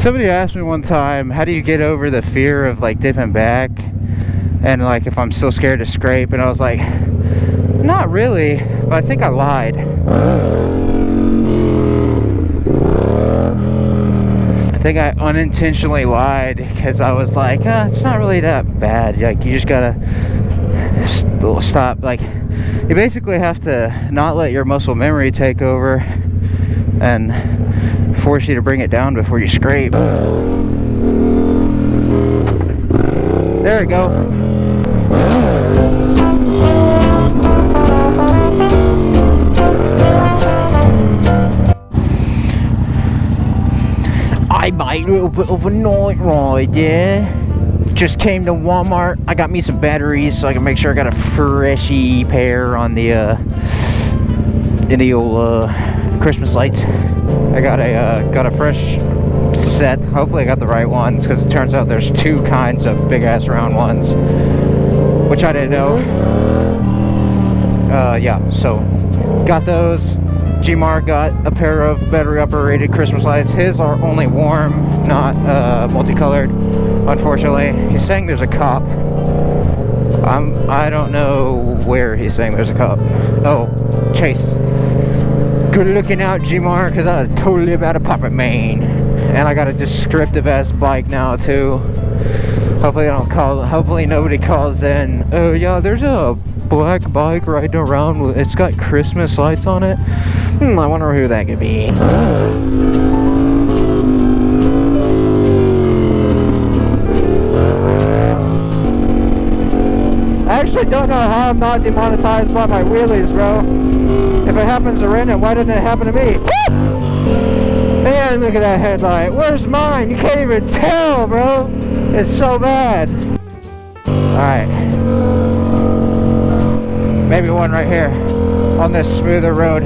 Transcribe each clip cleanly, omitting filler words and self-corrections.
Somebody asked me one time, how do you get over the fear of like dipping back and like if I'm still scared to scrape, and I was like, not really, but I think I lied. I think I unintentionally lied because I was like, it's not really that bad. Like, you just gotta stop. Like, you basically have to not let your muscle memory take over and force you to bring it down before you scrape. There we go. I might a little bit of a night ride, yeah. Just came to Walmart. I got me some batteries so I can make sure I got a freshy pair on the in the old Christmas lights. I got a fresh set. Hopefully I got the right ones, because it turns out there's two kinds of big ass round ones, which I didn't know. Yeah, so got those. G-Mark got a pair of battery operated Christmas lights. His are only warm, not multicolored, unfortunately. He's saying there's a cop. I don't know where he's saying there's a cop. Oh, Chase. Good looking out, G-Mark, because I was totally about to pop it, man. And I got a descriptive ass bike now too. Hopefully nobody calls in. Oh yeah, there's a black bike riding around. It's got Christmas lights on it. I wonder who that could be. I actually don't know how I'm not demonetized by my wheelies, bro. If it happens to Renan, why didn't it happen to me? Man, look at that headlight. Where's mine? You can't even tell, bro. It's so bad. Alright. Maybe one right here on this smoother road.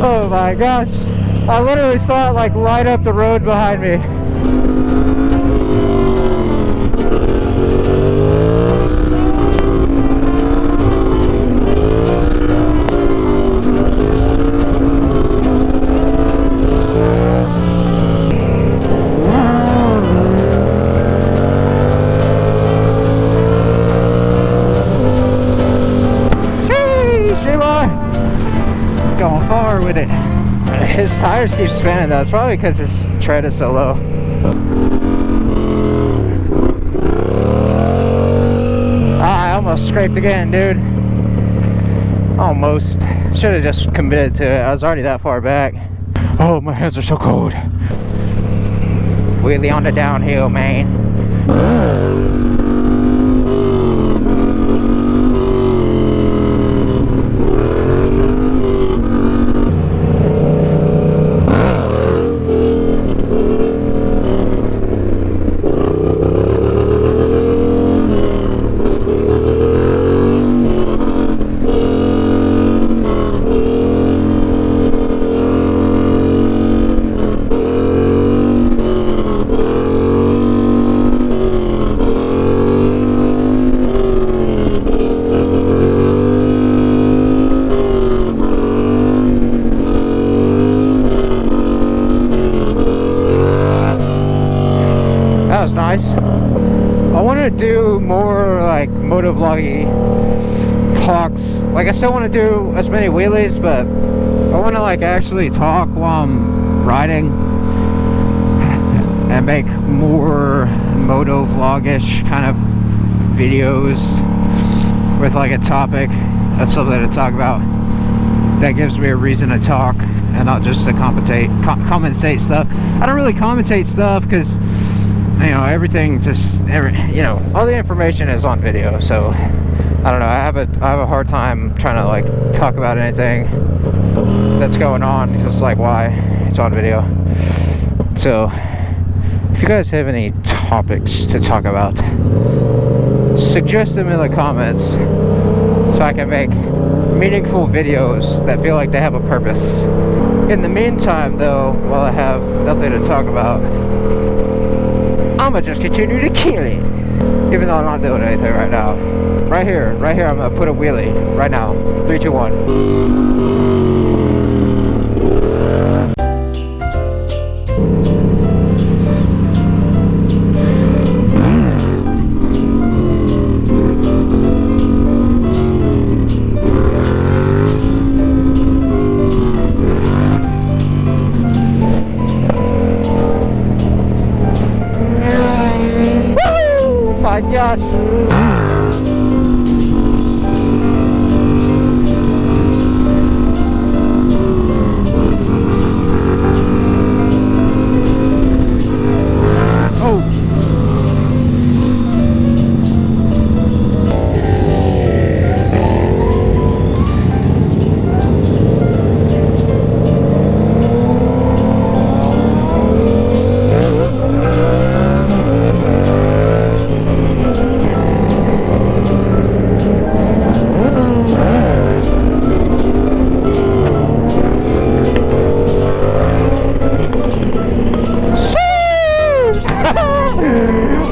Oh my gosh. I literally saw it like light up the road behind me. Going forward with it. His tires keep spinning though. It's probably because his tread is so low. I almost scraped again, dude. Almost. Should have just committed to it. I was already that far back. Oh, my hands are so cold. Wheelie on the downhill, man. That was nice. I want to do more like motovloggy talks. Like, I still want to do as many wheelies, but I want to like actually talk while I'm riding and make more motovlogish kind of videos with like a topic of something to talk about that gives me a reason to talk and not just to commentate stuff. I don't really commentate stuff because, you know, everything just, all the information is on video, so I don't know, I have a hard time trying to like talk about anything that's going on. It's just like, why? It's on video. So if you guys have any topics to talk about, suggest them in the comments so I can make meaningful videos that feel like they have a purpose. In the meantime though, while I have nothing to talk about, I'ma just continue to kill it. Even though I'm not doing anything right now. Right here, I'm gonna put a wheelie right now. 3, 2, 1. My gosh.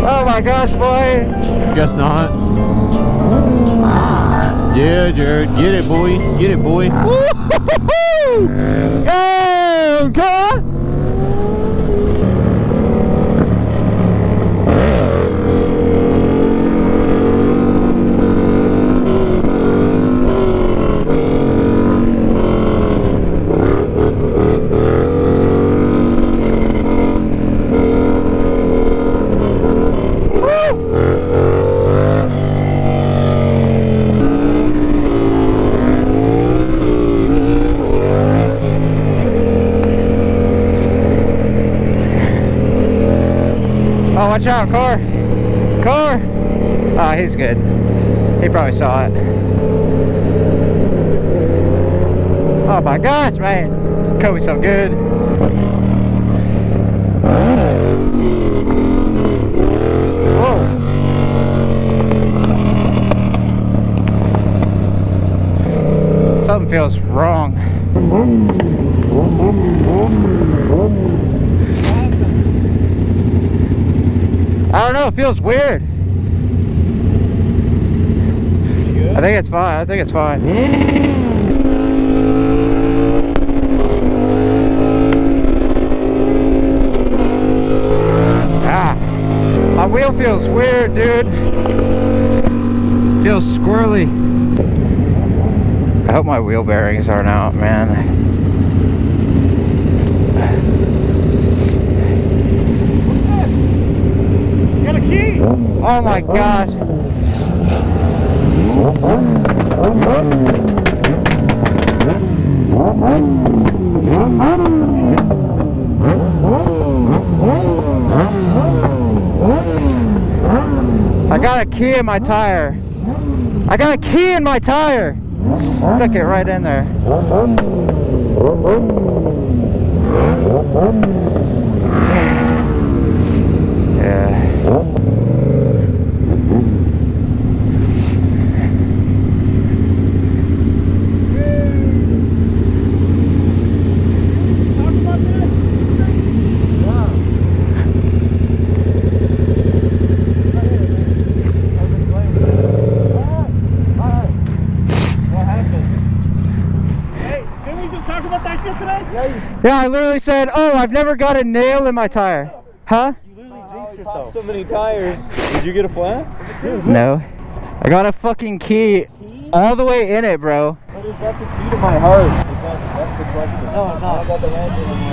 Oh my gosh, boy! Guess not. Yeah, Jared, get it, boy. Get it, boy. Hey, car! Oh, watch out, car! Car! Oh, he's good. He probably saw it. Oh my gosh, man! Kobe's so good. Whoa! Something feels wrong. I don't know, it feels weird. I think it's fine, I think it's fine. Ah, my wheel feels weird, dude. Feels squirrely. I hope my wheel bearings aren't out, man. Oh my gosh. I got a key in my tire. I got a key in my tire. Stuck it right in there. Yeah. Yeah, I literally said, oh, I've never got a nail in my tire. Huh? You literally jinxed yourself. So many tires. Did you get a flat? No. I got a fucking key all the way in it, bro. But is that the key to my heart? That's the question. No, it's not. I got the handle in my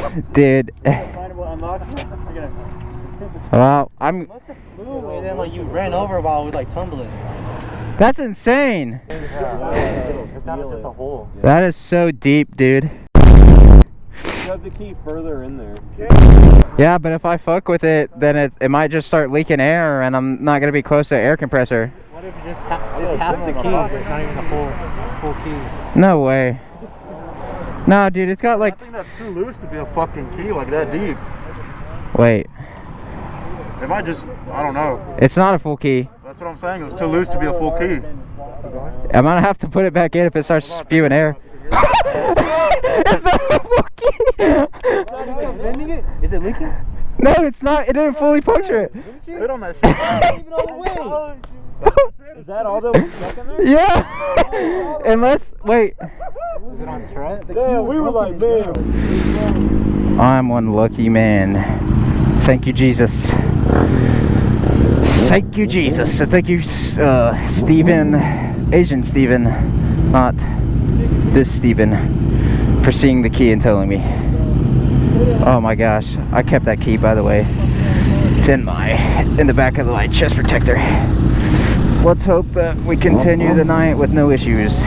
Surprise. Dude. Well, I'm... You must have flew and then like you ran over while it was like tumbling. That's insane. It's not just a hole. That is so deep, dude. You have the key further in there. Yeah, but if I fuck with it, then it might just start leaking air, and I'm not gonna be close to air compressor. What if it's half the key? It's not even a full key. No way. No, dude, it's got like... I think that's too loose to be a fucking key like that deep. Wait. It might just, I don't know. It's not a full key. That's what I'm saying. It was too loose to be a full key. I'm gonna have to put it back in if it starts spewing air. It's not a full key. Bending it? Is it leaking? No, it's not. It didn't fully puncture it. Spit on that shit. Even all the way. Is that all that was stuck in there? Yeah. Unless, wait. Is it on thread? Yeah, we were like, man. I'm one lucky man. Thank you, Jesus. Thank you, Jesus. And thank you, Stephen, Asian Stephen, not this Stephen, for seeing the key and telling me. Oh my gosh, I kept that key, by the way. It's in the back of my chest protector. Let's hope that we continue the night with no issues.